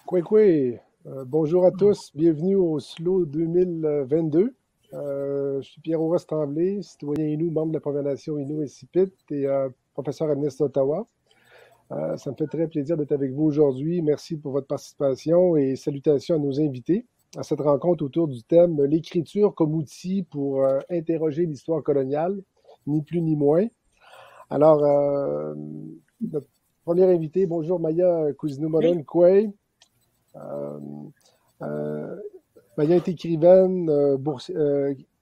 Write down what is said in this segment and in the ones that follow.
Kwekwe, bonjour à tous, bienvenue au SLO 2022. Je suis Pierre-Auguste Tremblay, citoyen Innu, membre de la Première Nation Innu et Sipit et professeur à l'Université d'Ottawa. Ça me fait très plaisir d'être avec vous aujourd'hui. Merci pour votre participation et salutations à nos invités à cette rencontre autour du thème l'écriture comme outil pour interroger l'histoire coloniale, ni plus ni moins. Alors, notre premier invité, bonjour Maya Cousineau-Molon Quay. Maya est écrivaine,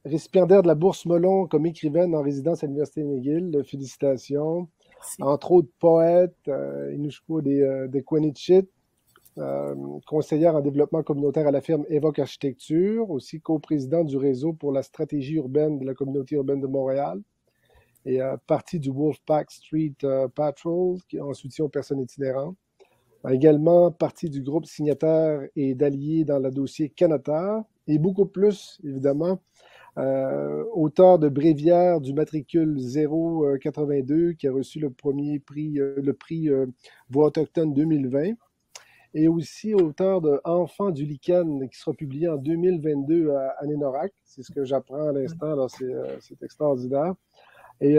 récipiendaire de la bourse Molon comme écrivaine en résidence à l'Université McGill. Félicitations. Merci. Entre autres, poète, Inushko de Quenichit, conseillère en développement communautaire à la firme Évoque Architecture, aussi coprésidente du réseau pour la stratégie urbaine de la communauté urbaine de Montréal, et partie du Wolfpack Street Patrol, qui est en soutien aux personnes itinérantes. Également partie du groupe signataire et d'alliés dans le dossier Canada, et beaucoup plus, évidemment, auteur de Bréviaire du matricule 082, qui a reçu le premier prix, le prix Voix autochtone 2020, et aussi auteur de Enfants du Lichen, qui sera publié en 2022 à Nénorac. C'est ce que j'apprends à l'instant, alors c'est extraordinaire. Et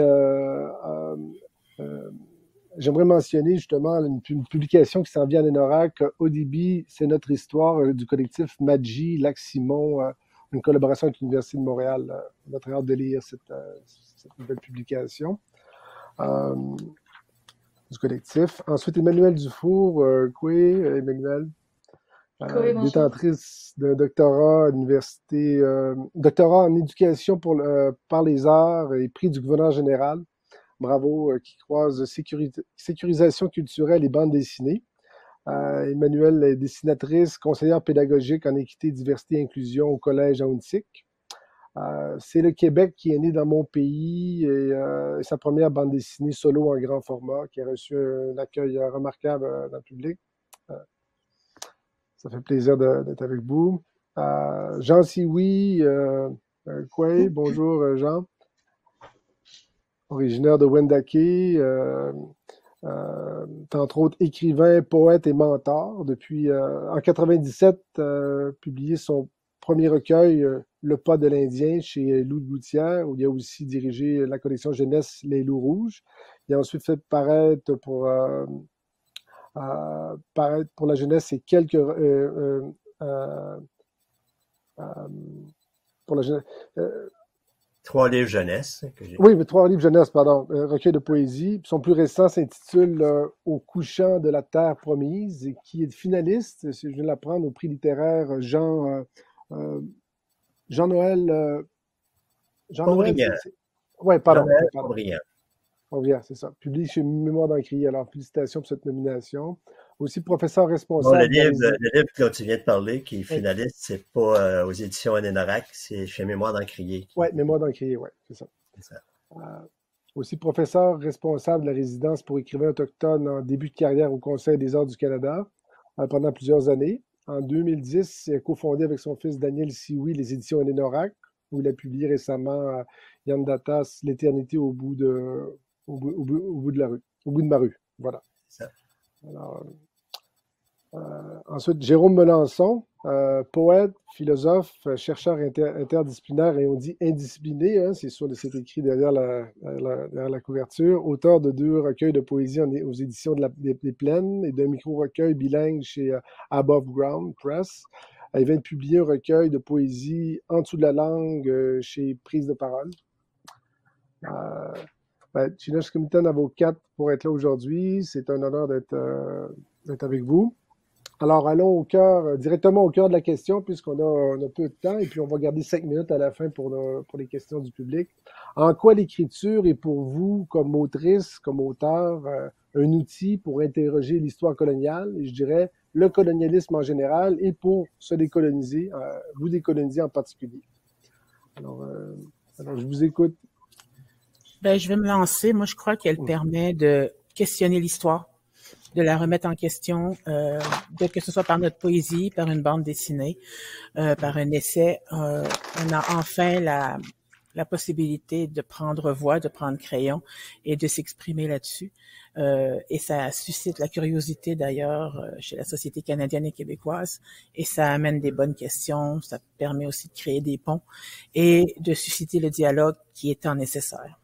j'aimerais mentionner justement une publication qui s'en vient à Nénorac, ODB, c'est notre histoire, du collectif Maggi, Lac-Simon, une collaboration avec l'Université de Montréal. On a très hâte de lire cette nouvelle publication du collectif. Ensuite, Emmanuelle Dufour, Emmanuelle, détentrice d'un doctorat à l'université, doctorat en éducation par les arts et prix du gouverneur général. Bravo, qui croise sécurisation culturelle et bande dessinée. Emmanuelle est dessinatrice, conseillère pédagogique en équité, diversité et inclusion au collège à Huntsic. C'est le Québec qui est né dans mon pays et sa première bande dessinée solo en grand format qui a reçu un accueil remarquable dans le public. Ça fait plaisir d'être avec vous. Jean Sioui, Quay, bonjour Jean. Originaire de Wendake, entre autres écrivain, poète et mentor. Depuis, en 97, publié son premier recueil, Le pas de l'Indien, chez Loup de Gouttière, où il a aussi dirigé la collection jeunesse Les Loups Rouges. Il a ensuite fait paraître pour la jeunesse et quelques... pour la jeunesse... 3 livres jeunesse. Oui, mais 3 livres jeunesse, pardon. Recueil de poésie. Son plus récent s'intitule Au couchant de la terre promise, et qui est finaliste, je viens de l'apprendre, au prix littéraire Jean-Noël. Jean-Noël. Oui, pardon. Jean-Noël, c'est ça. Publié chez Mémoire d'Encrier. Alors, félicitations pour cette nomination. Aussi professeur responsable. Bon, le livre dont tu viens de parler, qui est finaliste, c'est pas aux éditions Nénorac, c'est chez Mémoire d'Encrier. Oui, Mémoire d'Encrier, oui, c'est ça. Aussi professeur responsable de la résidence pour écrivains autochtones en début de carrière au Conseil des arts du Canada pendant plusieurs années. En 2010, il a cofondé avec son fils Daniel Sioui les éditions Nénorac, où il a publié récemment Yann Datas, L'éternité au bout de la rue, au bout de ma rue. Voilà. C'est ça. Alors, ensuite, Jérôme Melançon, poète, philosophe, chercheur interdisciplinaire, et on dit indiscipliné, hein, c'est écrit derrière la couverture, auteur de 2 recueils de poésie aux éditions des Plaines et d'un micro-recueil bilingue chez Above Ground Press. Il vient de publier un recueil de poésie En dessous de la langue chez Prise de parole. Chinoche Comitan, avocate, pour être là aujourd'hui. C'est un honneur d'être avec vous. Alors, allons directement au cœur de la question, puisqu'on a peu de temps, et puis on va garder 5 minutes à la fin pour les questions du public. En quoi l'écriture est pour vous, comme autrice, comme auteur, un outil pour interroger l'histoire coloniale, et je dirais le colonialisme en général, et pour se décoloniser, vous décoloniser en particulier? Alors, je vous écoute. Je vais me lancer. Moi, je crois qu'elle permet de questionner l'histoire, de la remettre en question, que ce soit par notre poésie, par une bande dessinée, par un essai. On a enfin la possibilité de prendre voix, de prendre crayon et de s'exprimer là-dessus. Et ça suscite la curiosité d'ailleurs chez la société canadienne et québécoise, et ça amène des bonnes questions, ça permet aussi de créer des ponts et de susciter le dialogue qui est tant nécessaire.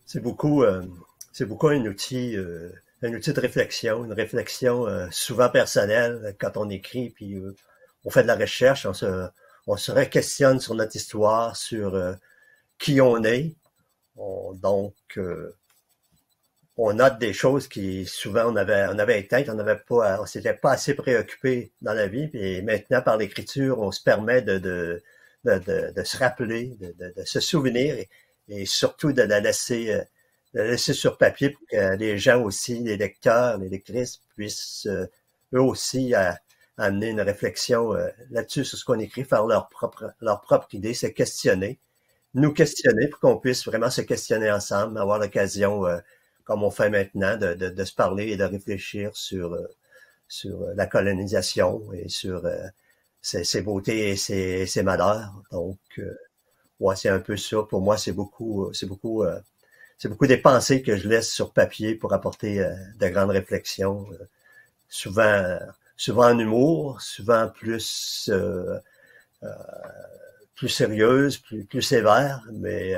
C'est beaucoup un outil de réflexion, une réflexion souvent personnelle quand on écrit, puis on fait de la recherche, on se re-questionne sur notre histoire, sur qui on est. Donc, on note des choses qui souvent on avait éteintes, on s'était pas assez préoccupé dans la vie, et maintenant par l'écriture, on se permet de se rappeler, de se souvenir, et surtout de la laisser sur papier pour que les gens aussi, les lecteurs, les lectrices puissent eux aussi amener une réflexion là-dessus sur ce qu'on écrit, faire leur propre idée, se questionner, nous questionner pour qu'on puisse vraiment se questionner ensemble, avoir l'occasion, comme on fait maintenant, de se parler et de réfléchir sur la colonisation et sur ses beautés et ses malheurs. Donc, ouais, c'est un peu ça. Pour moi, c'est beaucoup des pensées que je laisse sur papier pour apporter de grandes réflexions, souvent en humour, souvent plus sérieuses, plus sévères, mais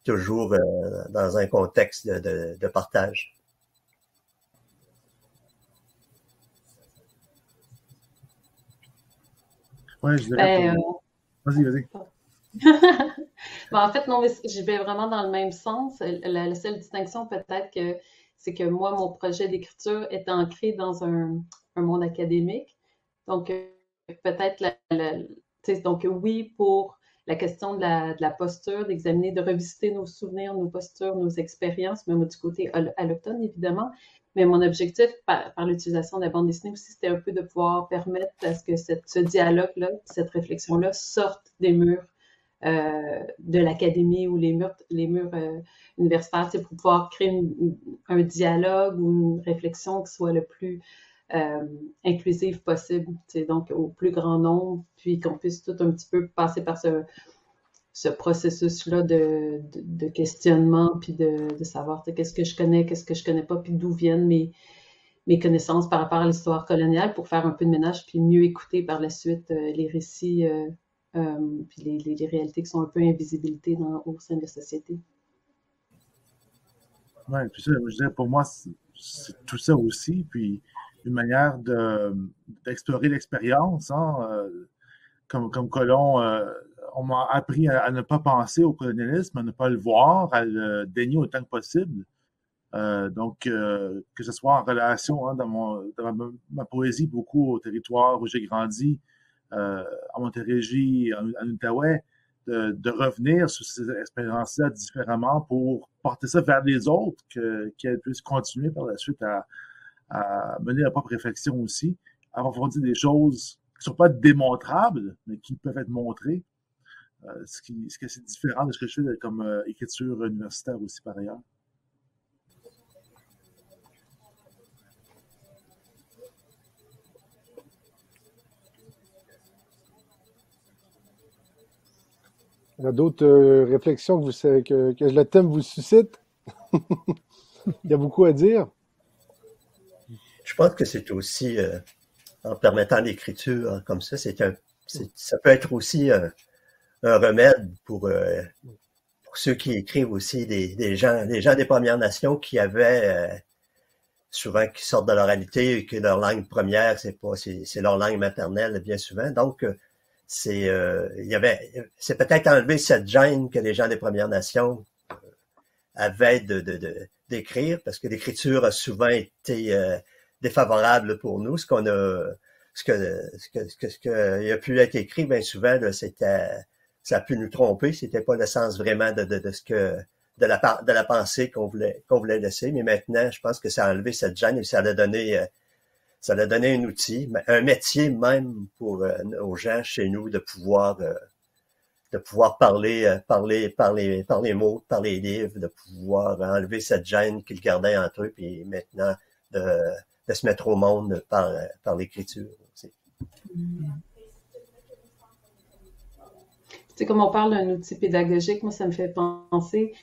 toujours dans un contexte de partage. Oui, je dirais. Vas-y. En fait, non, mais je vais vraiment dans le même sens. La seule distinction, peut-être, c'est que moi, mon projet d'écriture est ancré dans un monde académique. Donc, peut-être, donc oui, pour la question de la posture, d'examiner, de revisiter nos souvenirs, nos postures, nos expériences, même du côté allochtone, évidemment. Mais mon objectif, par l'utilisation de la bande dessinée aussi, c'était un peu de pouvoir permettre à ce que ce dialogue-là, cette réflexion-là sorte des murs de l'académie ou les murs universitaires, pour pouvoir créer un dialogue ou une réflexion qui soit le plus inclusive possible, donc au plus grand nombre, puis qu'on puisse tout un petit peu passer par ce processus-là de questionnement, puis de savoir qu'est-ce que je connais pas, puis d'où viennent mes connaissances par rapport à l'histoire coloniale, pour faire un peu de ménage, puis mieux écouter par la suite les récits, puis les réalités qui sont un peu invisibilité au sein de la société. Oui, puis ça, je dirais, pour moi, c'est tout ça aussi, puis une manière d'explorer l'expérience, hein, comme colon, on m'a appris à ne pas penser au colonialisme, à ne pas le voir, à le dénier autant que possible. Donc, que ce soit en relation, hein, dans ma poésie, beaucoup au territoire où j'ai grandi, à Montérégie, en Outaouais, de revenir sur ces expériences-là différemment pour porter ça vers les autres, qu'elles puissent continuer par la suite à mener leur propre réflexion aussi, à approfondir des choses qui ne sont pas démontrables, mais qui peuvent être montrées, ce qui est assez différent de ce que je fais comme écriture universitaire aussi par ailleurs. Il y a d'autres réflexions que le thème vous suscite? Il y a beaucoup à dire. Je pense que c'est aussi, en permettant l'écriture comme ça, ça peut être aussi un remède pour ceux qui écrivent aussi, des gens des Premières Nations qui avaient souvent, qui sortent de l'oralité et que leur langue première, c'est leur langue maternelle bien souvent. Donc, c'est peut-être enlever cette gêne que les gens des Premières Nations avaient d'écrire, parce que l'écriture a souvent été défavorable pour nous. Ce qui a pu être écrit, bien souvent, là, ça a pu nous tromper. C'était pas le sens vraiment de la pensée qu'on voulait laisser. Mais maintenant, je pense que ça a enlevé cette gêne et ça l'a donné un outil, un métier même pour nos gens chez nous de pouvoir parler par les mots, par les livres, de pouvoir enlever cette gêne qu'ils gardaient entre eux, puis maintenant de se mettre au monde par l'écriture aussi. sais, comme on parle d'un outil pédagogique, moi, ça me fait penser,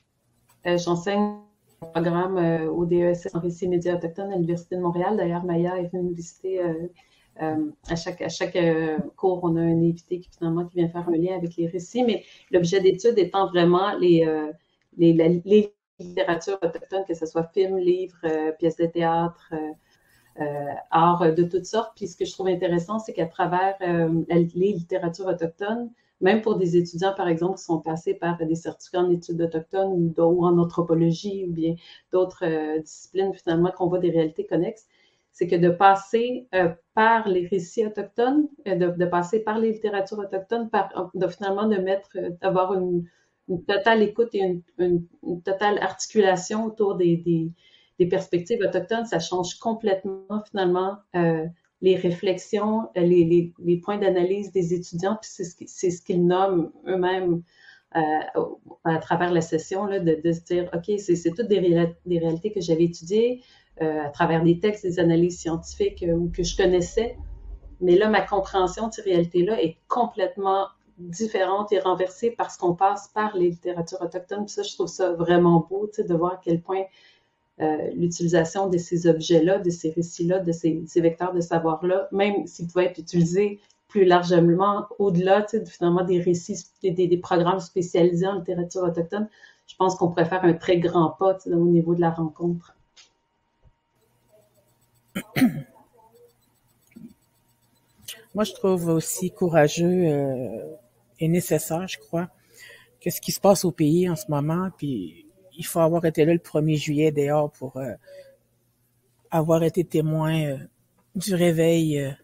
j'enseigne un programme au DESS en récit médias autochtones à l'Université de Montréal. D'ailleurs, Maya est venue nous visiter à chaque cours, on a un invité qui vient faire un lien avec les récits, mais l'objet d'étude étant vraiment les littératures autochtones, que ce soit films, livres, pièces de théâtre, art de toutes sortes. Puis ce que je trouve intéressant, c'est qu'à travers les littératures autochtones, même pour des étudiants, par exemple, qui sont passés par des certificats en études autochtones ou en anthropologie ou bien d'autres disciplines, finalement, qu'on voit des réalités connexes, c'est que de passer par les récits autochtones, de passer par les littératures autochtones, finalement d'avoir une totale écoute et une totale articulation autour des perspectives autochtones, ça change complètement, finalement, les réflexions, les points d'analyse des étudiants, puis c'est ce qu'ils nomment eux-mêmes à travers la session, là, de se dire, OK, c'est toutes des réalités que j'avais étudiées à travers des textes, des analyses scientifiques ou que je connaissais, mais là, ma compréhension de ces réalités-là est complètement différente et renversée parce qu'on passe par les littératures autochtones. Puis ça, je trouve ça vraiment beau, de voir à quel point l'utilisation de ces objets-là, de ces récits-là, de ces vecteurs de savoir-là, même s'ils pouvaient être utilisés plus largement au-delà, finalement, des récits, des programmes spécialisés en littérature autochtone, je pense qu'on pourrait faire un très grand pas au niveau de la rencontre. Moi, je trouve aussi courageux et nécessaire, je crois, que ce qui se passe au pays en ce moment, puis il faut avoir été là le 1er juillet dehors pour avoir été témoin du réveil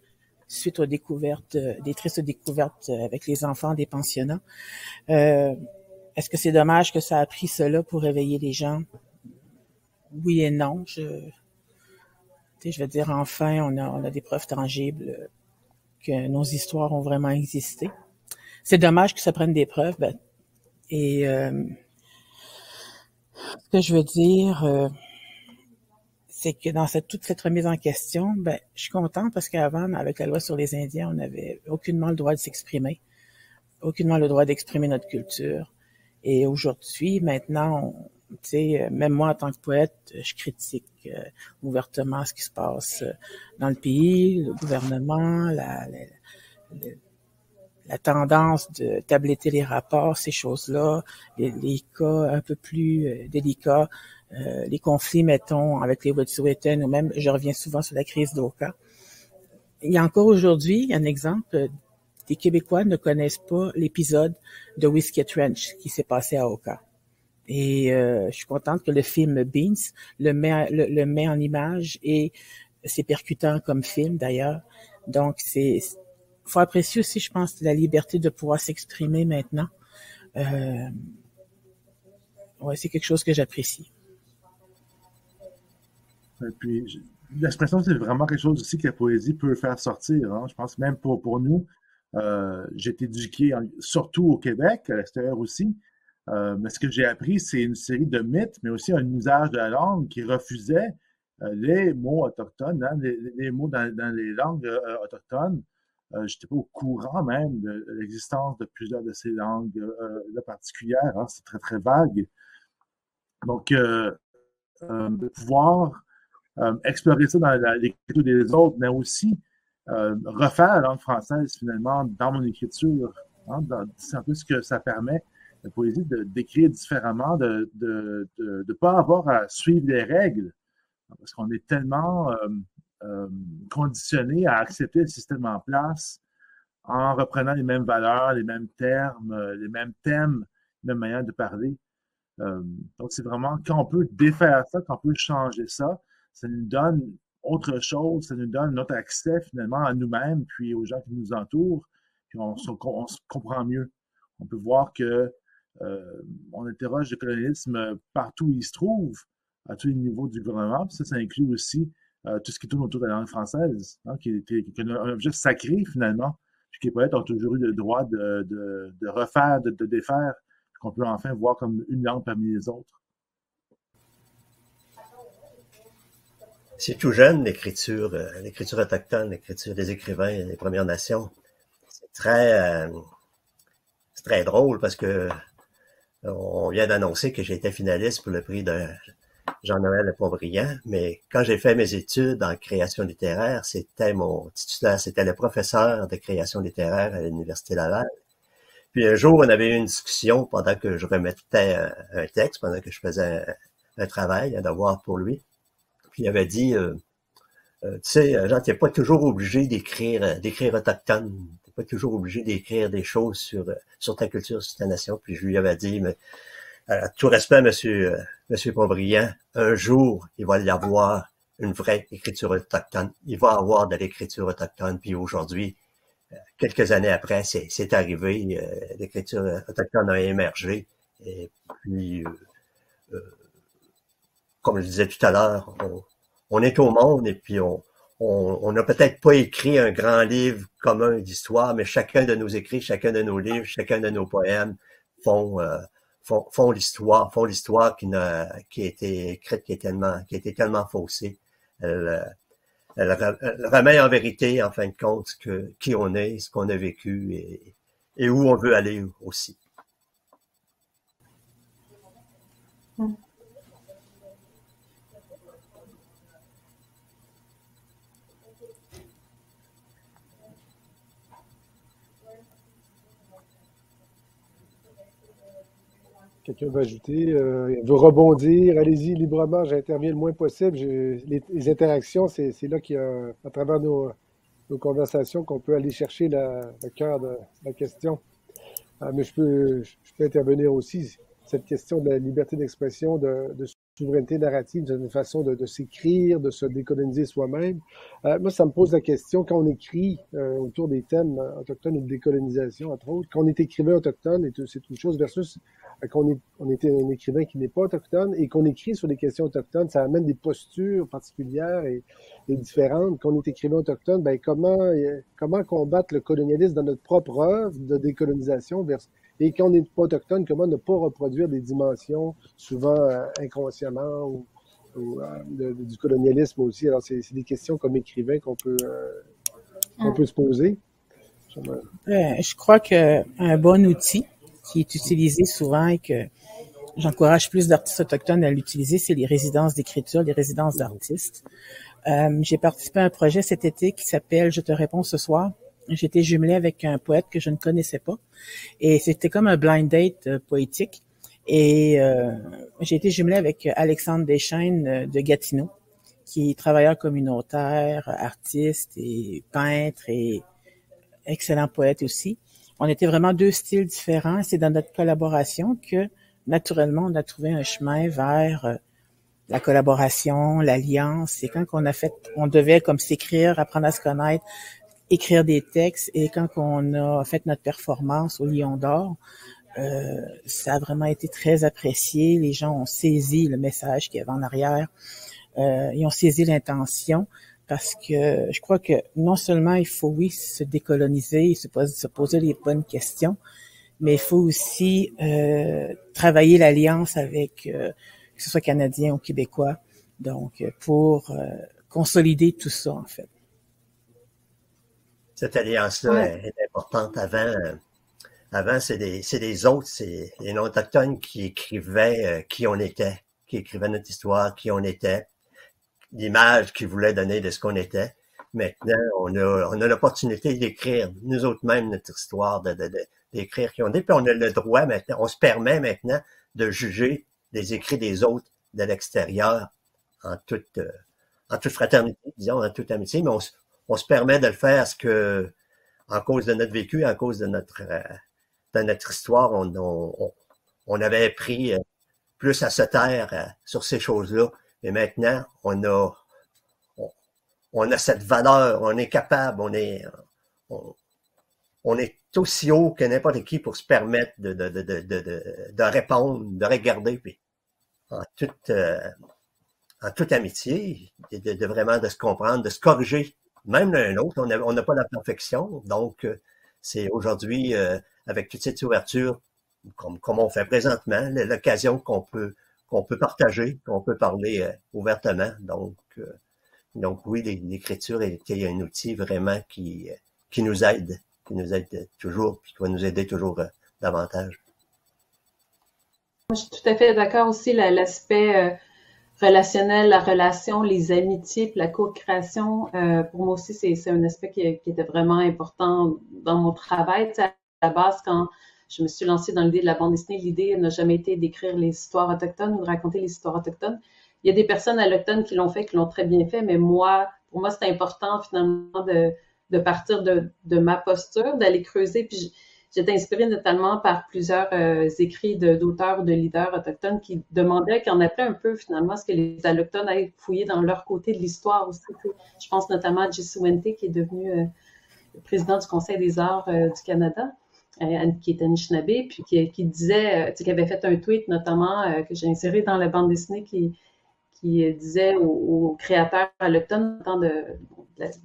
suite aux découvertes, des tristes découvertes avec les enfants des pensionnats. Est-ce que c'est dommage que ça a pris cela pour réveiller les gens? Oui et non. Je veux dire, enfin, on a des preuves tangibles que nos histoires ont vraiment existé. C'est dommage que ça prenne des preuves. Et ce que je veux dire, c'est que dans toute cette remise en question, je suis contente parce qu'avant, avec la loi sur les Indiens, on n'avait aucunement le droit de s'exprimer, aucunement le droit d'exprimer notre culture. Et aujourd'hui, maintenant, même moi en tant que poète, je critique ouvertement ce qui se passe dans le pays, le gouvernement, la tendance de tabletter les rapports, ces choses-là, les cas un peu plus délicats, les conflits, mettons, avec les Wet'suwet'en, ou même, je reviens souvent sur la crise d'Oka. Il y a encore aujourd'hui un exemple, des Québécois ne connaissent pas l'épisode de Whiskey Trench qui s'est passé à Oka. Et je suis contente que le film Beans le met en image et c'est percutant comme film d'ailleurs. Donc faut apprécier aussi, je pense, la liberté de pouvoir s'exprimer maintenant. Ouais, c'est quelque chose que j'apprécie. Et puis, l'expression, c'est vraiment quelque chose aussi que la poésie peut faire sortir. Hein. Je pense même pour nous, j'ai été éduqué surtout au Québec, à l'extérieur aussi. Mais ce que j'ai appris, c'est une série de mythes, mais aussi un usage de la langue qui refusait les mots autochtones, hein, les mots dans les langues autochtones. Je n'étais pas au courant même de l'existence de plusieurs de ces langues particulières. Hein, c'est très, très vague. Donc, de pouvoir explorer ça dans l'écriture des autres, mais aussi refaire la langue française finalement dans mon écriture. Hein, c'est un peu ce que ça permet, la poésie, d'écrire différemment, de ne pas avoir à suivre les règles, parce qu'on est tellement conditionné à accepter le système en place en reprenant les mêmes valeurs, les mêmes termes, les mêmes thèmes, les mêmes manières de parler. Donc, c'est vraiment, quand on peut défaire ça, quand on peut changer ça, ça nous donne autre chose, ça nous donne notre accès finalement à nous-mêmes, puis aux gens qui nous entourent, puis on se comprend mieux. On peut voir que on interroge le colonialisme partout où il se trouve, à tous les niveaux du gouvernement, puis ça inclut aussi tout ce qui tourne autour de la langue française, hein, qui est un objet sacré finalement, puis que les poètes ont toujours eu le droit de refaire, de défaire, qu'on peut enfin voir comme une langue parmi les autres. C'est tout jeune, l'écriture autochtone, l'écriture des écrivains des Premières Nations. C'est c'est très drôle parce que on vient d'annoncer que j'ai été finaliste pour le prix de Jean-Noël Pontbriand, mais quand j'ai fait mes études en création littéraire, c'était mon titulaire, c'était le professeur de création littéraire à l'Université Laval. Puis un jour, on avait eu une discussion pendant que je remettais un texte, pendant que je faisais un travail, un devoir pour lui. Puis il avait dit, tu sais, Jean, t'es pas toujours obligé d'écrire autochtone. T'es pas toujours obligé d'écrire des choses sur ta culture, sur ta nation. Puis je lui avais dit, mais tout respect, monsieur Pontbriand, un jour, il va y avoir une vraie écriture autochtone. Il va y avoir de l'écriture autochtone. Puis aujourd'hui, quelques années après, c'est arrivé. L'écriture autochtone a émergé. Et puis, comme je disais tout à l'heure, on est au monde et puis on n'a peut-être pas écrit un grand livre commun d'histoire, mais chacun de nos écrits, chacun de nos livres, chacun de nos poèmes font l'histoire qui a été écrite, qui a été tellement faussée. Elle remet en vérité, en fin de compte, qui on est, ce qu'on a vécu et où on veut aller aussi. Quelqu'un veut ajouter, veut rebondir, allez-y librement, j'interviens le moins possible. Les interactions, c'est là qu'il y a, à travers nos conversations, qu'on peut aller chercher le cœur de la question. Mais je peux intervenir aussi. Cette question de la liberté d'expression, de souveraineté narrative, d'une façon de s'écrire, de se décoloniser soi-même. Moi, ça me pose la question, quand on écrit autour des thèmes autochtones ou de décolonisation, entre autres, quand on est écrivain autochtone, c'est une chose versus quand on est un écrivain qui n'est pas autochtone et qu'on écrit sur des questions autochtones, ça amène des postures particulières et différentes. Quand on est écrivain autochtone, ben comment combattre le colonialisme dans notre propre œuvre de décolonisation et quand on n'est pas autochtone, comment ne pas reproduire des dimensions souvent inconsciemment ou du colonialisme aussi. Alors, c'est des questions comme écrivain qu'on peut se poser. Je crois qu'un bon outil qui est utilisé souvent et que j'encourage plus d'artistes autochtones à l'utiliser, c'est les résidences d'écriture, les résidences d'artistes. J'ai participé à un projet cet été qui s'appelle « Je te réponds ce soir ». J'ai été jumelée avec un poète que je ne connaissais pas et c'était comme un blind date poétique. Et j'ai été jumelée avec Alexandre Deschaines de Gatineau, qui est travailleur communautaire, artiste et peintre et excellent poète aussi. On était vraiment deux styles différents. C'est dans notre collaboration que, naturellement, on a trouvé un chemin vers la collaboration, l'alliance. C'est quand on devait comme s'écrire, apprendre à se connaître, écrire des textes. Et quand on a fait notre performance au Lion d'Or, ça a vraiment été très apprécié. Les gens ont saisi le message qu'il y avait en arrière. Ils ont saisi l'intention. Parce que je crois que non seulement il faut, oui, se décoloniser, se poser les bonnes questions, mais il faut aussi travailler l'alliance avec, que ce soit Canadien ou Québécois, donc pour consolider tout ça, en fait. Cette alliance-là est importante. Avant c'est les autres, c'est les non-autochtones qui écrivaient qui on était, qui écrivaient notre histoire, qui on était, l'image qu'ils voulaient donner de ce qu'on était. Maintenant, on a l'opportunité d'écrire nous autres mêmes notre histoire, d'écrire qui on est, puis on a le droit maintenant, on se permet maintenant de juger les écrits des autres de l'extérieur en toute fraternité, disons, en toute amitié, mais on se permet de le faire parce que, en cause de notre vécu, en cause de notre histoire, on avait appris plus à se taire sur ces choses-là. Et maintenant, on a cette valeur, on est capable, on est aussi haut que n'importe qui pour se permettre de répondre, de regarder, puis en toute amitié, de vraiment de se comprendre, de se corriger, même l'un l'autre. On n'a pas la perfection, donc c'est aujourd'hui, avec toute cette ouverture, comme on fait présentement, l'occasion qu'on peut partager, qu'on peut parler ouvertement. Donc oui, l'écriture est un outil vraiment qui nous aide toujours, puis qui va nous aider toujours davantage. Moi, je suis tout à fait d'accord aussi, l'aspect relationnel, la relation, les amitiés, puis la co-création. Pour moi aussi, c'est un aspect qui était vraiment important dans mon travail. Tu sais, à la base, quand je me suis lancée dans l'idée de la bande dessinée, l'idée n'a jamais été d'écrire les histoires autochtones ou de raconter les histoires autochtones. Il y a des personnes allochtones qui l'ont fait, qui l'ont très bien fait, mais pour moi, c'est important finalement de partir de ma posture, d'aller creuser. Puis j'étais inspirée notamment par plusieurs écrits d'auteurs ou de leaders autochtones qui demandaient, qui en appelaient un peu finalement ce que les allochtones aient fouillé dans leur côté de l'histoire aussi. Je pense notamment à Jessie Wente, qui est devenu le président du Conseil des arts du Canada, qui est Anishinaabe, puis qui disait, qui avait fait un tweet notamment que j'ai inséré dans la bande dessinée qui disait aux créateurs allochtones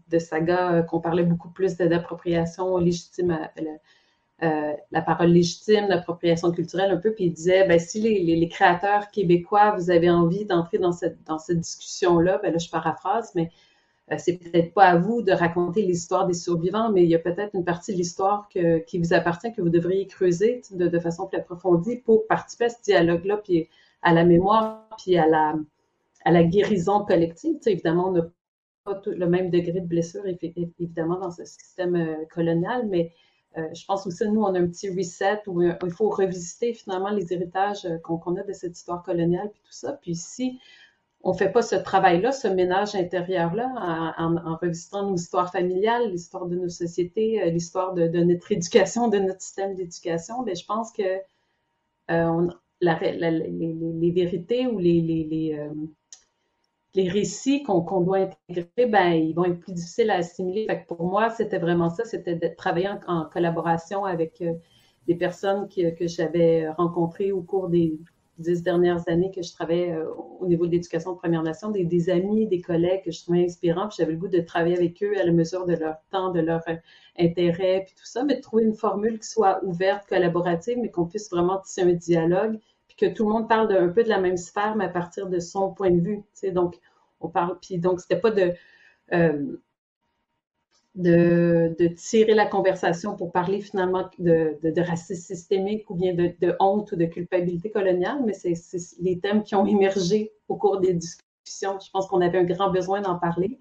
de saga qu'on parlait beaucoup plus d'appropriation légitime, la parole légitime, l'appropriation culturelle un peu, puis il disait, ben, si les créateurs québécois, vous avez envie d'entrer dans cette discussion-là, ben là, je paraphrase, mais c'est peut-être pas à vous de raconter l'histoire des survivants, mais il y a peut-être une partie de l'histoire qui vous appartient, que vous devriez creuser de façon plus approfondie pour participer à ce dialogue-là, puis à la mémoire, puis à la guérison collective. Tu sais, évidemment, on n'a pas tout le même degré de blessure, évidemment, dans ce système colonial, mais je pense aussi, nous, on a un petit reset où il faut revisiter finalement les héritages qu'on a de cette histoire coloniale, puis tout ça. Puis si on ne fait pas ce travail-là, ce ménage intérieur-là, en revisitant nos histoires familiales, l'histoire de nos sociétés, l'histoire de notre éducation, de notre système d'éducation, bien, je pense que les vérités ou les récits qu'on doit intégrer, ben, ils vont être plus difficiles à assimiler. Fait que pour moi, c'était vraiment ça, c'était de travailler en collaboration avec des personnes que j'avais rencontrées au cours des 10 dernières années que je travaillais au niveau de l'éducation de Première Nation, des amis, des collègues que je trouvais inspirants, puis j'avais le goût de travailler avec eux à la mesure de leur temps, de leur intérêt, puis tout ça, mais de trouver une formule qui soit ouverte, collaborative, mais qu'on puisse vraiment tisser un dialogue, puis que tout le monde parle un peu de la même sphère, mais à partir de son point de vue, tu sais, donc on parle, puis donc c'était pas de tirer la conversation pour parler finalement de racisme systémique ou bien de honte ou de culpabilité coloniale, mais c'est les thèmes qui ont émergé au cours des discussions. Je pense qu'on avait un grand besoin d'en parler,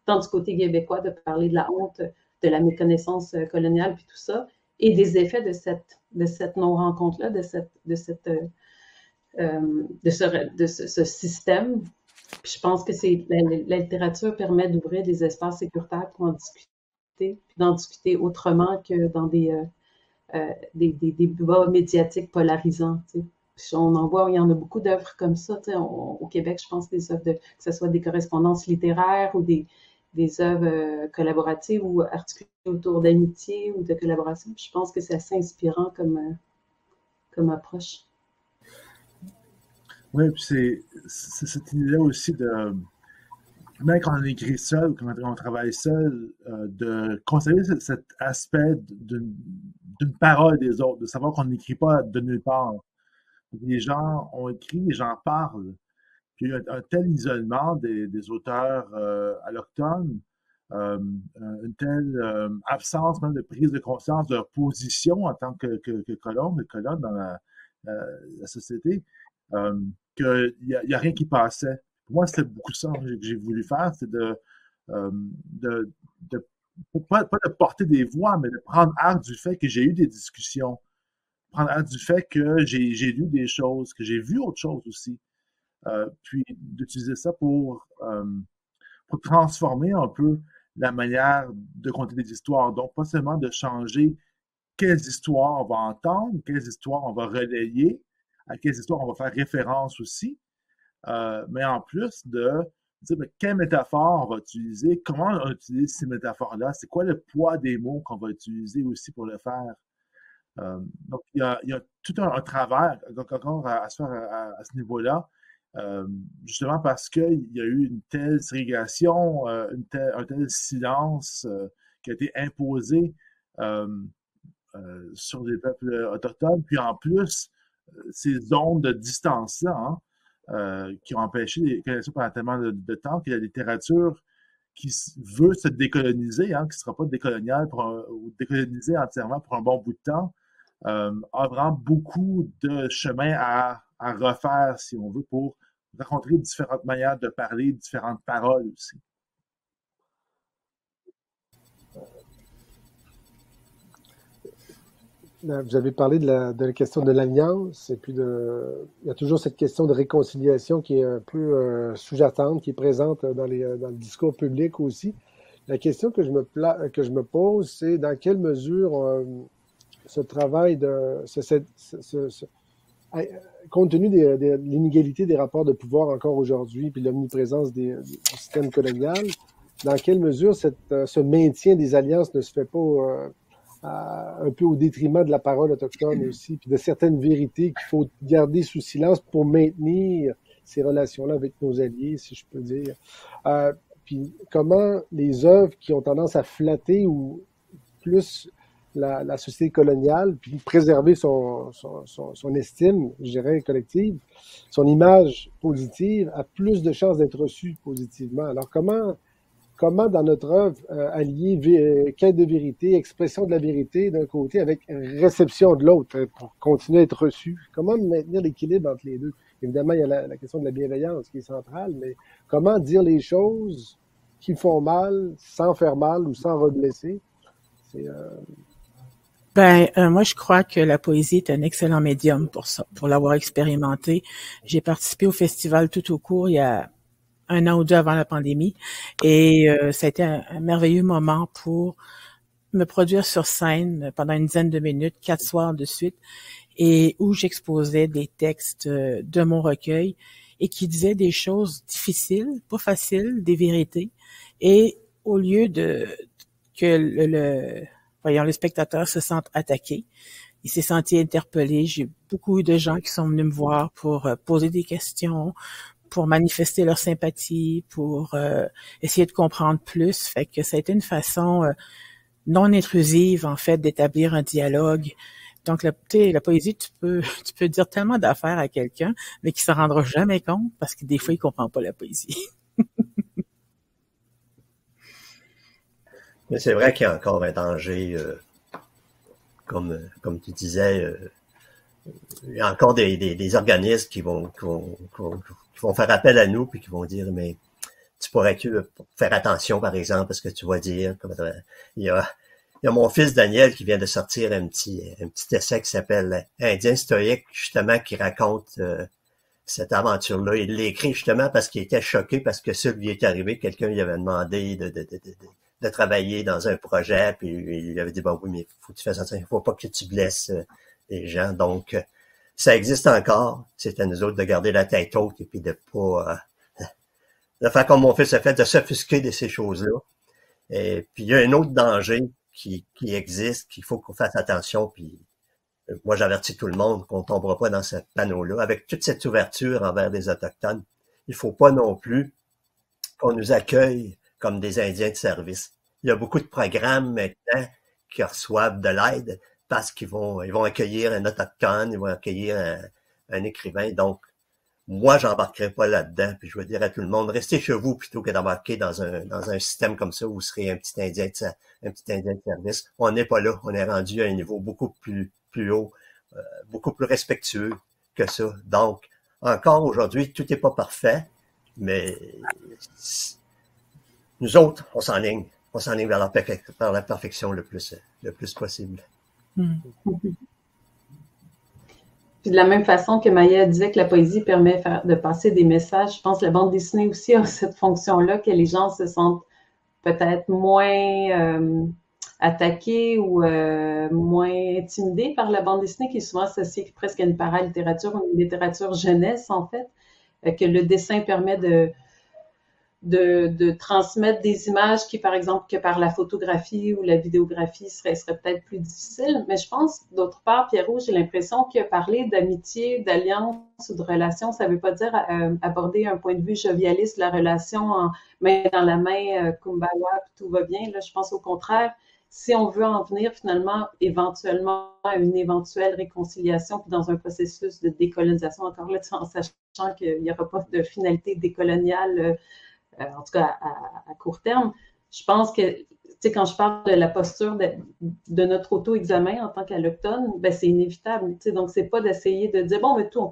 tant du côté québécois, de parler de la honte, de la méconnaissance coloniale, puis tout ça, et des effets de cette non-rencontre-là, de ce système. Puis je pense que la littérature permet d'ouvrir des espaces sécuritaires pour en discuter, puis d'en discuter autrement que dans des débats médiatiques polarisants. Puis on en voit, il y en a beaucoup d'œuvres comme ça. Au Québec, je pense des œuvres que ce soit des correspondances littéraires ou des œuvres collaboratives ou articulées autour d'amitié ou de collaboration. Puis je pense que c'est assez inspirant comme approche. Oui, puis c'est cette idée-là aussi de, même quand on écrit seul ou quand on travaille seul, de conserver cet aspect d'une parole des autres, de savoir qu'on n'écrit pas de nulle part. Les gens ont écrit, les gens parlent. Puis il y a un tel isolement des auteurs allochtones, une telle absence même de prise de conscience de leur position en tant que colonne dans la société, qu'il n'y a rien qui passait. Pour moi, c'était beaucoup ça que j'ai voulu faire, c'est pas de porter des voix, mais de prendre acte du fait que j'ai eu des discussions, prendre acte du fait que j'ai lu des choses, que j'ai vu autre chose aussi, puis d'utiliser ça pour transformer un peu la manière de compter des histoires. Donc, pas seulement de changer quelles histoires on va entendre, quelles histoires on va relayer, à quelles histoires on va faire référence aussi, mais en plus de dire quelle métaphore on va utiliser, comment on utilise ces métaphores-là, c'est quoi le poids des mots qu'on va utiliser aussi pour le faire. Donc, il y a tout un travail encore à se faire à ce niveau-là, justement parce qu'il y a eu une telle ségrégation, un tel silence qui a été imposé sur les peuples autochtones, puis en plus, ces zones de distance-là, qui ont empêché les colonisations pendant tellement de temps, que la littérature qui veut se décoloniser, qui ne sera pas décoloniale ou décolonisée entièrement pour un bon bout de temps, a vraiment beaucoup de chemin à refaire, si on veut, pour rencontrer différentes manières de parler, différentes paroles aussi. Vous avez parlé de la question de l'alliance, et puis il y a toujours cette question de réconciliation qui est un peu sous-jacente, qui est présente dans le discours public aussi. La question que je me pose, c'est dans quelle mesure ce travail compte tenu de l'inégalité des rapports de pouvoir encore aujourd'hui, puis l'omniprésence du système colonial, dans quelle mesure ce maintien des alliances ne se fait pas un peu au détriment de la parole autochtone aussi, puis de certaines vérités qu'il faut garder sous silence pour maintenir ces relations-là avec nos alliés, si je peux dire. Puis comment les œuvres qui ont tendance à flatter ou plus la société coloniale, puis préserver son estime, je dirais, collective, son image positive, a plus de chances d'être reçue positivement. Alors comment dans notre œuvre allier quête de vérité, expression de la vérité d'un côté avec réception de l'autre pour continuer à être reçu? Comment maintenir l'équilibre entre les deux? Évidemment, il y a la question de la bienveillance qui est centrale, mais comment dire les choses qui font mal sans faire mal ou sans reblesser? Moi, je crois que la poésie est un excellent médium pour ça, pour l'avoir expérimenté. J'ai participé au festival tout au court il y a 1 an ou 2 avant la pandémie, et ça a été un merveilleux moment pour me produire sur scène pendant une dizaine de minutes, 4 soirs de suite, et où j'exposais des textes de mon recueil et qui disaient des choses difficiles, pas faciles, des vérités, et au lieu que le spectateur se sente attaqué, il s'est senti interpellé. J'ai beaucoup eu de gens qui sont venus me voir pour poser des questions, pour manifester leur sympathie, pour essayer de comprendre plus. Fait que ça a été une façon non intrusive, en fait, d'établir un dialogue. Donc, la poésie, tu peux dire tellement d'affaires à quelqu'un, mais qui s'en rendra jamais compte parce que des fois, il comprend pas la poésie. Mais c'est vrai qu'il y a encore un danger, comme tu disais, il y a encore des organismes qui vont faire appel à nous puis qui vont dire, mais tu pourrais-tu faire attention, par exemple, à ce que tu vas dire. Il y a mon fils Daniel qui vient de sortir un petit essai qui s'appelle Indien stoïque, justement, qui raconte cette aventure-là. Il l'a écrit justement parce qu'il était choqué parce que ça lui est arrivé. Quelqu'un lui avait demandé de travailler dans un projet, puis il avait dit, bon oui, mais faut que tu fasses attention, il faut pas que tu blesses les gens. Donc, ça existe encore. C'est à nous autres de garder la tête haute et puis de pas de faire comme mon fils a fait, de s'offusquer de ces choses-là. Et puis, il y a un autre danger qui existe, qu'il faut qu'on fasse attention, puis moi, j'avertis tout le monde qu'on tombera pas dans ce panneau-là. Avec toute cette ouverture envers les Autochtones, il faut pas non plus qu'on nous accueille comme des Indiens de service. Il y a beaucoup de programmes maintenant qui reçoivent de l'aide parce qu'ils vont accueillir un Autochtone, ils vont accueillir un écrivain. Donc, moi, j'embarquerai pas là-dedans. Puis je vais dire à tout le monde, restez chez vous plutôt que d'embarquer dans un système comme ça où vous serez un petit Indien de service. On n'est pas là. On est rendu à un niveau beaucoup plus haut, beaucoup plus respectueux que ça. Donc, encore aujourd'hui, tout n'est pas parfait, mais nous autres, on s'enligne vers la perfection le plus possible. Puis de la même façon que Maya disait que la poésie permet de passer des messages, je pense que la bande dessinée aussi a cette fonction-là, que les gens se sentent peut-être moins attaqués ou moins intimidés par la bande dessinée, qui est souvent associée presque à une paralittérature, une littérature jeunesse en fait, que le dessin permet de transmettre des images qui, par exemple, que par la photographie ou la vidéographie serait peut-être plus difficile. Mais je pense, d'autre part, Pierrot, j'ai l'impression que parler d'amitié, d'alliance ou de relation, ça ne veut pas dire aborder un point de vue jovialiste de la relation en main dans la main, kumbaya, tout va bien. Là, je pense au contraire, si on veut en venir finalement éventuellement à une éventuelle réconciliation, puis dans un processus de décolonisation, encore là, en sachant qu'il n'y aura pas de finalité décoloniale, en tout cas à court terme, je pense que, tu sais, quand je parle de la posture de notre auto-examen en tant qu'allochtone, ben c'est inévitable. Tu sais, donc, c'est pas d'essayer de dire, bon, mais tout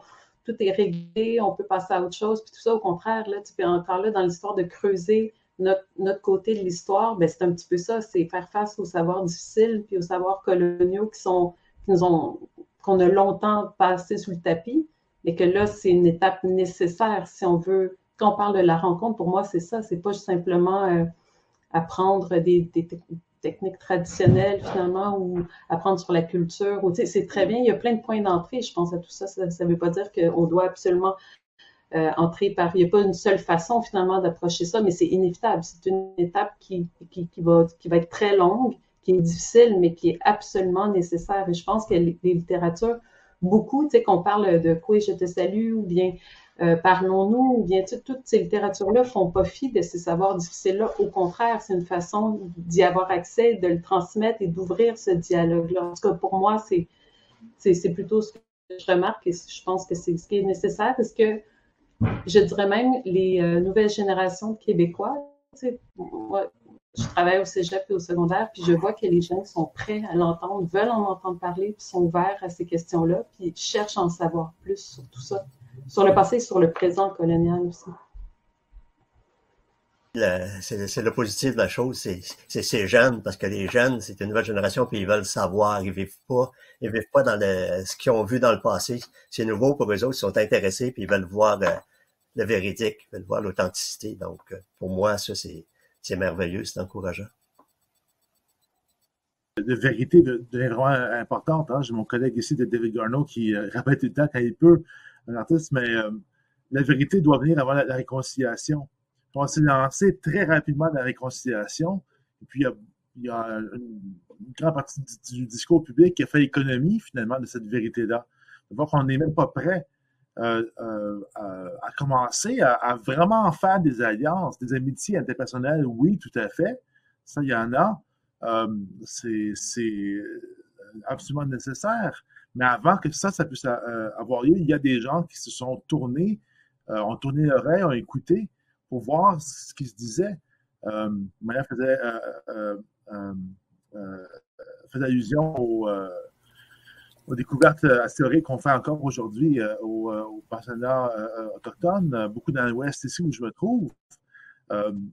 est réglé, on peut passer à autre chose, puis tout ça, au contraire, là, tu peux encore là, dans l'histoire de creuser notre côté de l'histoire, ben c'est un petit peu ça, c'est faire face aux savoirs difficiles, puis aux savoirs coloniaux qu'on a longtemps passé sous le tapis, mais que là, c'est une étape nécessaire si on veut. Quand on parle de la rencontre, pour moi, c'est ça, c'est pas simplement apprendre des techniques traditionnelles, finalement, ou apprendre sur la culture. Ou, c'est très bien, il y a plein de points d'entrée, je pense, à tout ça. Ça ne veut pas dire qu'on doit absolument entrer par... Il n'y a pas une seule façon, finalement, d'approcher ça, mais c'est inévitable. C'est une étape qui va être très longue, qui est difficile, mais qui est absolument nécessaire. Et je pense que les littératures, beaucoup, tu sais, qu'on parle de Quoi je te salue, ou bien Parlons-nous, ou bien toutes ces littératures-là font pas fi de ces savoirs difficiles-là. Au contraire, c'est une façon d'y avoir accès, de le transmettre et d'ouvrir ce dialogue-là. En tout cas, pour moi, c'est plutôt ce que je remarque et je pense que c'est ce qui est nécessaire parce que je dirais même les nouvelles générations de Québécois. Tu sais, moi, je travaille au cégep et au secondaire, puis je vois que les jeunes sont prêts à l'entendre, veulent en entendre parler, puis sont ouverts à ces questions-là, puis cherchent à en savoir plus sur tout ça. Sur le passé et sur le présent colonial aussi. C'est le positif de la chose, c'est ces jeunes, parce que les jeunes, c'est une nouvelle génération, puis ils veulent savoir, ils vivent pas dans ce qu'ils ont vu dans le passé. C'est nouveau pour eux autres, ils sont intéressés, puis ils veulent voir le véridique, ils veulent voir l'authenticité. Donc, pour moi, ça, c'est merveilleux, c'est encourageant. De vérité devient vraiment importante. Hein? J'ai mon collègue ici, de David Garneau, qui répète tout le temps quand il peut, un artiste, mais la vérité doit venir avant la réconciliation. On s'est lancé très rapidement dans la réconciliation, et puis il y a une grande partie du discours public qui a fait économie, finalement, de cette vérité-là. On voit qu'on n'est même pas prêt à commencer à vraiment faire des alliances, des amitiés interpersonnelles, oui, tout à fait. Ça, il y en a. C'est absolument nécessaire. Mais avant que ça puisse avoir lieu, il y a des gens qui se sont tournés, ont tourné l'oreille, ont écouté pour voir ce qui se disait. Maya faisait allusion aux découvertes historiques qu'on fait encore aujourd'hui aux pensionnats autochtones, beaucoup dans l'Ouest ici où je me trouve.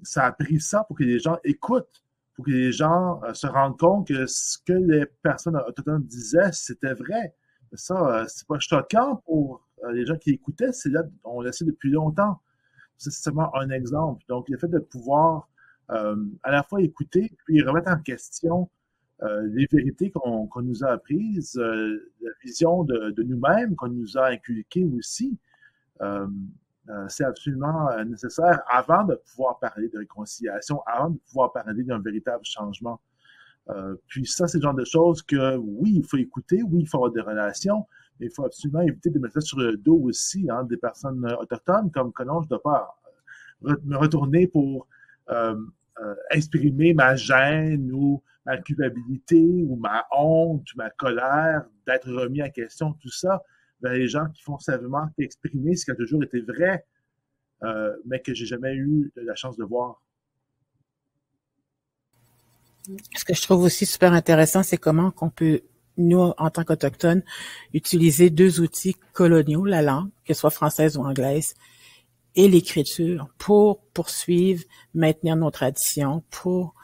Ça a pris ça pour que les gens écoutent, pour que les gens se rendent compte que ce que les personnes autochtones disaient, c'était vrai. Ça, c'est pas choquant pour les gens qui écoutaient, c'est là, on le sait depuis longtemps. C'est seulement un exemple. Donc, le fait de pouvoir à la fois écouter, puis remettre en question les vérités qu'on nous a apprises, la vision de nous-mêmes qu'on nous a inculquées aussi, c'est absolument nécessaire avant de pouvoir parler de réconciliation, avant de pouvoir parler d'un véritable changement. Puis ça, c'est le genre de choses que, oui, il faut écouter, oui, il faut avoir des relations, mais il faut absolument éviter de mettre ça sur le dos aussi des personnes autochtones, comme non, je ne dois pas me retourner pour exprimer ma gêne ou ma culpabilité ou ma honte ou ma colère, d'être remis en question, tout ça. Ben, les gens qui font savamment exprimer ce qui a toujours été vrai, mais que j'ai jamais eu la chance de voir. Ce que je trouve aussi super intéressant, c'est comment qu'on peut, nous, en tant qu'Autochtones, utiliser deux outils coloniaux, la langue, qu'elle soit française ou anglaise, et l'écriture, pour poursuivre, maintenir nos traditions, pour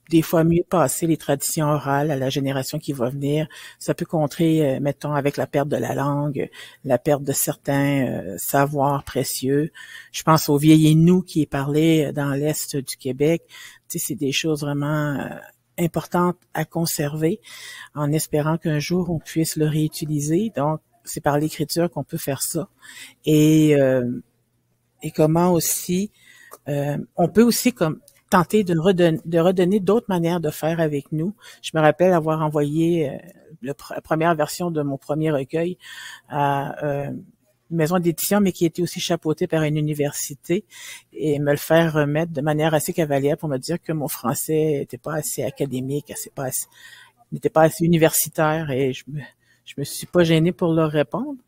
des fois mieux passer les traditions orales à la génération qui va venir. Ça peut contrer, mettons, avec la perte de la langue, la perte de certains savoirs précieux. Je pense au vieil Innu qui est parlé dans l'Est du Québec. Tu sais, c'est des choses vraiment importantes à conserver en espérant qu'un jour on puisse le réutiliser. Donc, c'est par l'écriture qu'on peut faire ça. Et comment aussi, on peut aussi comme tenter de redonner d'autres manières de faire avec nous. Je me rappelle avoir envoyé la première version de mon premier recueil à une maison d'édition, mais qui était aussi chapeautée par une université, et me le faire remettre de manière assez cavalière pour me dire que mon français n'était pas assez académique, n'était pas assez universitaire, et je me suis pas gênée pour leur répondre.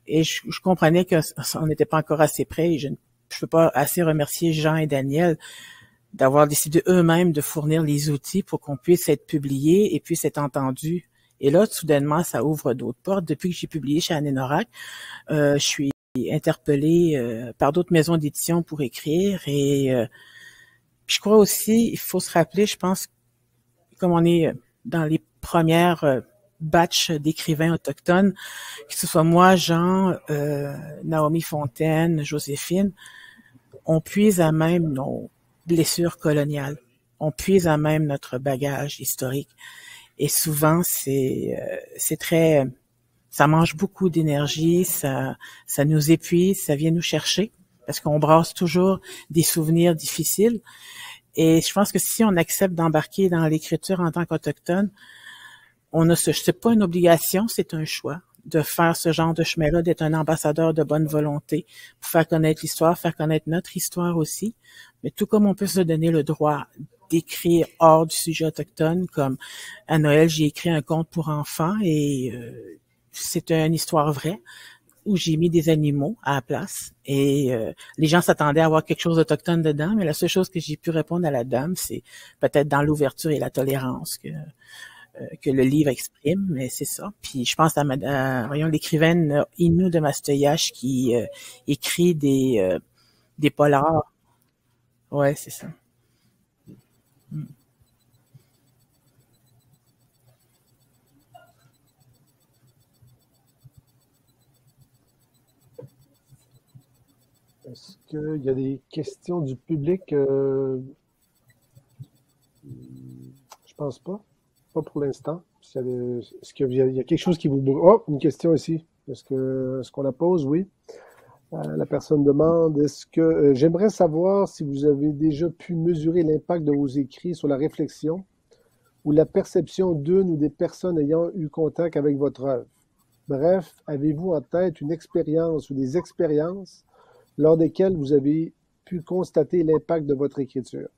Et je comprenais que on n'était pas encore assez près, et je peux pas assez remercier Jean et Daniel d'avoir décidé eux-mêmes de fournir les outils pour qu'on puisse être publié et puisse être entendu. Et là, soudainement, ça ouvre d'autres portes. Depuis que j'ai publié chez Anénorac, je suis interpellée par d'autres maisons d'édition pour écrire. Et je crois aussi, il faut se rappeler, je pense, comme on est dans les premières batch d'écrivains autochtones, que ce soit moi, Jean, Naomi Fontaine, Joséphine, on puise à même nos blessures coloniales. On puise à même notre bagage historique. Et souvent, c'est très, ça mange beaucoup d'énergie, ça nous épuise, ça vient nous chercher parce qu'on brasse toujours des souvenirs difficiles. Et je pense que si on accepte d'embarquer dans l'écriture en tant qu'autochtone, c'est pas une obligation, c'est un choix de faire ce genre de chemin-là, d'être un ambassadeur de bonne volonté pour faire connaître l'histoire, faire connaître notre histoire aussi. Mais tout comme on peut se donner le droit d'écrire hors du sujet autochtone, comme à Noël, j'ai écrit un conte pour enfants et c'est une histoire vraie où j'ai mis des animaux à la place et les gens s'attendaient à avoir quelque chose d'autochtone dedans, mais la seule chose que j'ai pu répondre à la dame, c'est peut-être dans l'ouverture et la tolérance que le livre exprime, mais c'est ça. Puis je pense à voyons, l'écrivaine Innu de Mastoyache qui écrit des polars. Ouais, c'est ça. Est-ce qu'il y a des questions du public? Je pense pas. Pas pour l'instant. Est-ce qu'il y a quelque chose qui vous... Oh, une question ici. Est-ce qu'on la pose? Oui. La personne demande, j'aimerais savoir si vous avez déjà pu mesurer l'impact de vos écrits sur la réflexion ou la perception d'une ou des personnes ayant eu contact avec votre œuvre. Bref, avez-vous en tête une expérience ou des expériences lors desquelles vous avez pu constater l'impact de votre écriture?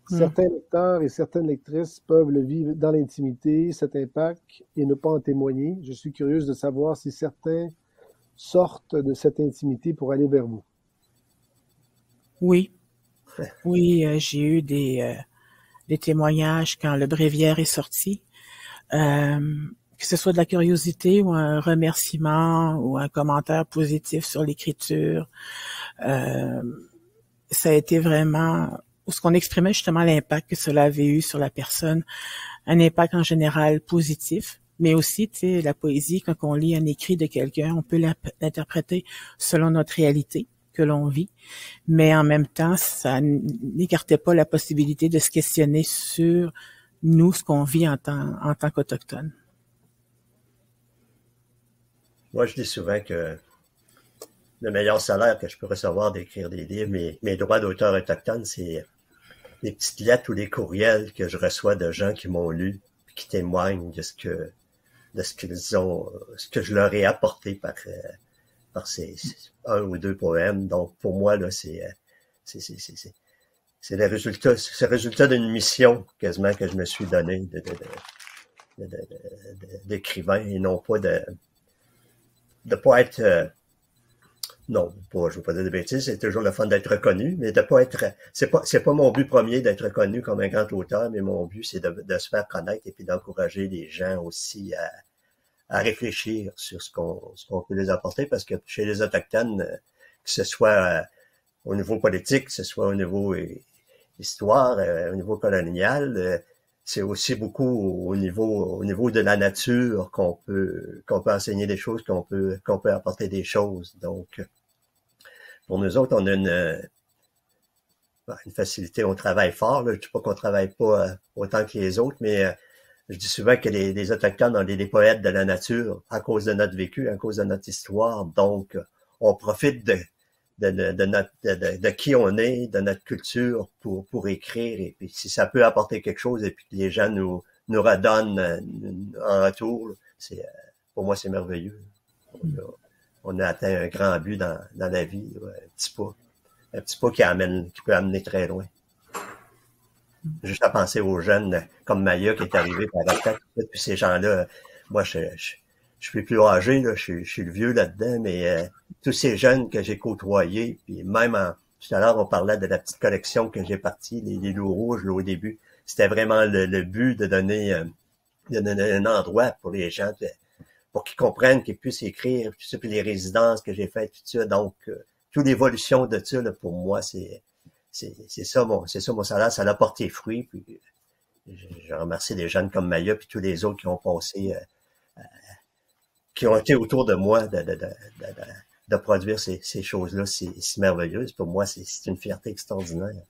Certains lecteurs et certaines lectrices peuvent le vivre dans l'intimité, cet impact, et ne pas en témoigner. Je suis curieuse de savoir si certains sortent de cette intimité pour aller vers vous. Oui. Oui, j'ai eu des témoignages quand le bréviaire est sorti. Que ce soit de la curiosité ou un remerciement ou un commentaire positif sur l'écriture. Ça a été vraiment ce qu'on exprimait justement l'impact que cela avait eu sur la personne, un impact en général positif, mais aussi, tu sais, la poésie, quand on lit un écrit de quelqu'un, on peut l'interpréter selon notre réalité que l'on vit, mais en même temps, ça n'écartait pas la possibilité de se questionner sur nous, ce qu'on vit en tant qu'Autochtone. Moi, je dis souvent que le meilleur salaire que je peux recevoir d'écrire des livres, mes droits d'auteur autochtone, c'est les petites lettres ou les courriels que je reçois de gens qui m'ont lu, puis qui témoignent de ce qu'ils ont, ce que je leur ai apporté par ces un ou deux poèmes. Donc, pour moi, là, c'est le résultat d'une mission quasiment que je me suis donné d'écrivain et non pas de pas être non, je veux pas dire de bêtises, c'est toujours le fun d'être reconnu, mais de pas être, c'est pas mon but premier d'être reconnu comme un grand auteur, mais mon but c'est de se faire connaître et puis d'encourager les gens aussi à réfléchir sur ce qu'on peut les apporter, parce que chez les Autochtones, que ce soit au niveau politique, que ce soit au niveau histoire, au niveau colonial, c'est aussi beaucoup au niveau de la nature qu'on peut enseigner des choses, qu'on peut apporter des choses. Donc, pour nous autres, on a une facilité, on travaille fort. Là. Je ne dis pas qu'on travaille pas autant que les autres, mais je dis souvent que les Autochtones, on est des poètes de la nature à cause de notre vécu, à cause de notre histoire. Donc, on profite de qui on est, de notre culture pour écrire. Et puis, si ça peut apporter quelque chose et puis que les gens nous redonnent en retour, pour moi, c'est merveilleux. On a atteint un grand but dans la vie, un petit pas qui peut amener très loin. Juste à penser aux jeunes comme Maya qui est arrivé par la tête, puis ces gens-là, moi, je suis plus âgé, là, je suis le vieux là-dedans, mais tous ces jeunes que j'ai côtoyés, puis même Tout à l'heure, on parlait de la petite collection que j'ai partie, les loups rouges, là, au début. C'était vraiment le but de donner un endroit pour les gens, pour qu'ils comprennent, qu'ils puissent écrire, tout ça, puis les résidences que j'ai faites, tout ça. Donc, toute l'évolution de ça, là, pour moi, c'est ça mon salaire, ça a porté fruit. Puis, je remercie des jeunes comme Maya puis tous les autres qui ont passé, qui ont été autour de moi de produire ces choses-là si merveilleuses. Pour moi, c'est une fierté extraordinaire.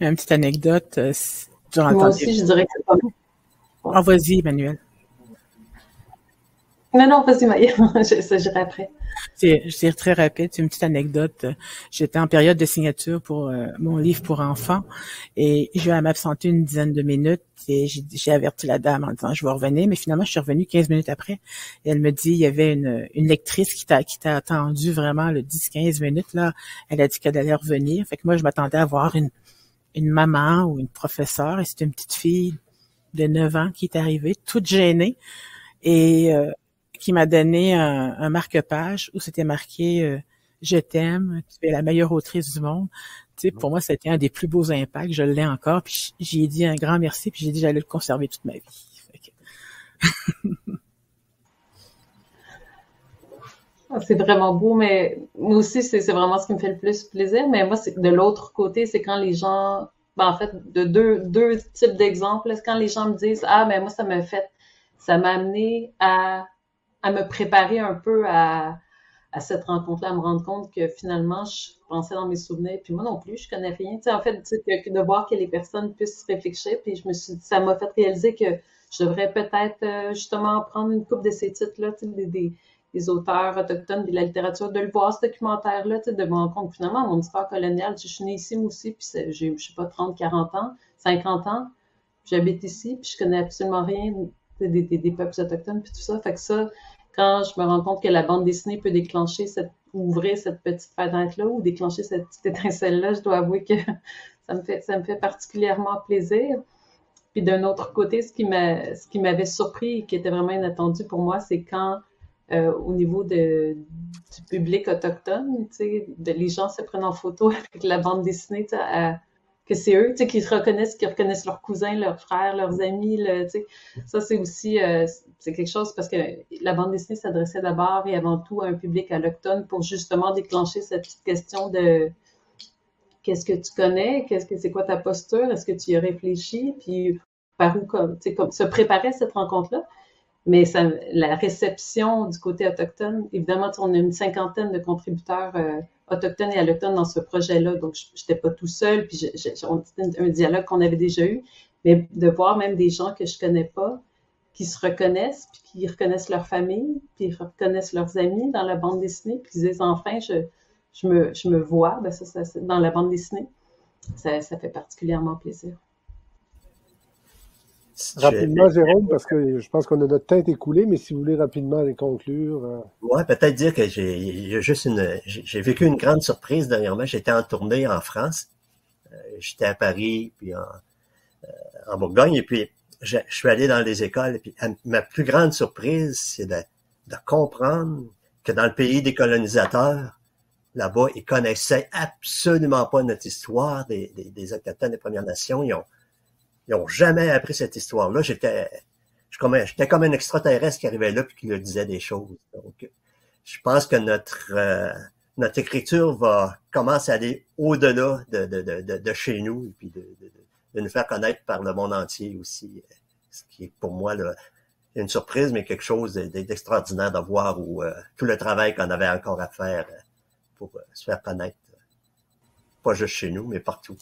Une petite anecdote. Moi aussi, je dirais que c'est pas bon. Ah, vas-y, Emmanuel. Non, vas-y, Maya. J'irai après. C'est très rapide. C'est une petite anecdote. J'étais en période de signature pour mon livre pour enfants et je vais m'absenter une dizaine de minutes et j'ai averti la dame en disant je vais revenir, mais finalement je suis revenue 15 minutes après et elle me dit il y avait une lectrice qui t'a attendu vraiment le 10-15 minutes là. Elle a dit qu'elle allait revenir. Fait que moi je m'attendais à voir une maman ou une professeure et c'était une petite fille de 9 ans qui est arrivée toute gênée et qui m'a donné un marque-page où c'était marqué je t'aime, tu es la meilleure autrice du monde. Tu sais, pour moi, c'était un des plus beaux impacts. Je l'ai encore. Puis j'ai dit un grand merci. Puis j'ai dit j'allais le conserver toute ma vie. C'est vraiment beau, mais moi aussi, c'est vraiment ce qui me fait le plus plaisir. Mais moi, c'est de l'autre côté, c'est quand les gens, en fait, de deux types d'exemples. C'est quand les gens me disent ah, mais moi, ça m'a amené à me préparer un peu à cette rencontre-là, à me rendre compte que finalement, je pensais dans mes souvenirs, puis moi non plus, je connais rien. Tu sais, en fait, que de voir que les personnes puissent réfléchir, puis je me suis dit, ça m'a fait réaliser que je devrais peut-être justement prendre une couple de ces titres-là, tu sais, des auteurs autochtones, de la littérature, de le voir, ce documentaire-là, tu sais, de me rendre compte que finalement, mon histoire coloniale, je suis née ici, moi aussi, puis j'ai, je sais pas, 30, 40 ans, 50 ans, j'habite ici, puis je connais absolument rien des peuples autochtones, puis tout ça. Fait que ça, quand je me rends compte que la bande dessinée peut déclencher ouvrir cette petite fenêtre-là ou déclencher cette petite étincelle-là, je dois avouer que ça me fait particulièrement plaisir. Puis d'un autre côté, ce qui m'avait surpris et qui était vraiment inattendu pour moi, c'est quand, au niveau du public autochtone, tu sais, les gens se prennent en photo avec la bande dessinée, tu sais, que c'est eux, tu sais, qui reconnaissent leurs cousins, leurs frères, leurs amis, tu sais. Ça, c'est aussi, c'est quelque chose parce que la bande dessinée s'adressait d'abord et avant tout à un public alloctone pour justement déclencher cette petite question de qu'est-ce que tu connais, c'est quoi ta posture, est-ce que tu y as réfléchi, puis par où, tu sais, comme se préparer à cette rencontre-là. Mais la réception du côté autochtone, évidemment, on a une cinquantaine de contributeurs autochtones et allochtones dans ce projet-là, donc je n'étais pas tout seul, puis c'était un dialogue qu'on avait déjà eu, mais de voir même des gens que je connais pas, qui se reconnaissent, puis qui reconnaissent leur famille, puis reconnaissent leurs amis dans la bande dessinée, puis qui disent enfin, je me vois, ben ça, dans la bande dessinée, ça fait particulièrement plaisir. Rapidement, Jérôme, parce que je pense qu'on a notre temps écoulé, mais si vous voulez rapidement les conclure. Ouais, peut-être dire que j'ai vécu une grande surprise dernièrement. J'étais en tournée en France. J'étais à Paris, puis en Bourgogne, et puis je suis allé dans les écoles. Et puis ma plus grande surprise, c'est de comprendre que dans le pays des colonisateurs, là-bas, ils connaissaient absolument pas notre histoire des Autochtones des Premières Nations. Ils ont jamais appris cette histoire-là. J'étais comme un extraterrestre qui arrivait là puis qui leur disait des choses. Donc, je pense que notre écriture va commencer à aller au-delà de chez nous et puis de nous faire connaître par le monde entier aussi. Ce qui est pour moi là, une surprise, mais quelque chose d'extraordinaire de voir où tout le travail qu'on avait encore à faire pour se faire connaître. Pas juste chez nous, mais partout.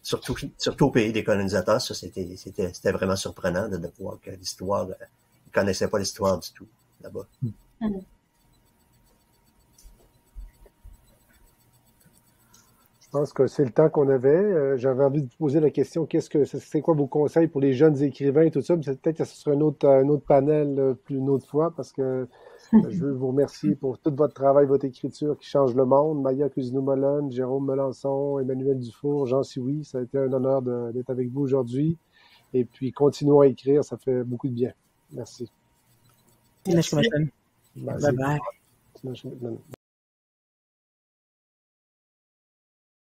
Surtout au pays des colonisateurs, ça c'était vraiment surprenant de voir que l'histoire, ils connaissaient pas l'histoire du tout là-bas. Je pense que c'est le temps qu'on avait. J'avais envie de vous poser la question, c'est quoi vos conseils pour les jeunes écrivains et tout ça? Peut-être que ce sera un autre panel une autre fois parce que je veux vous remercier pour tout votre travail, votre écriture qui change le monde. Maya Cousineau-Mollen, Jérôme Melançon, Emmanuel Dufour, Jean Sioui, ça a été un honneur d'être avec vous aujourd'hui. Et puis, continuons à écrire, ça fait beaucoup de bien. Merci. Merci. Merci. Bye bye. Merci.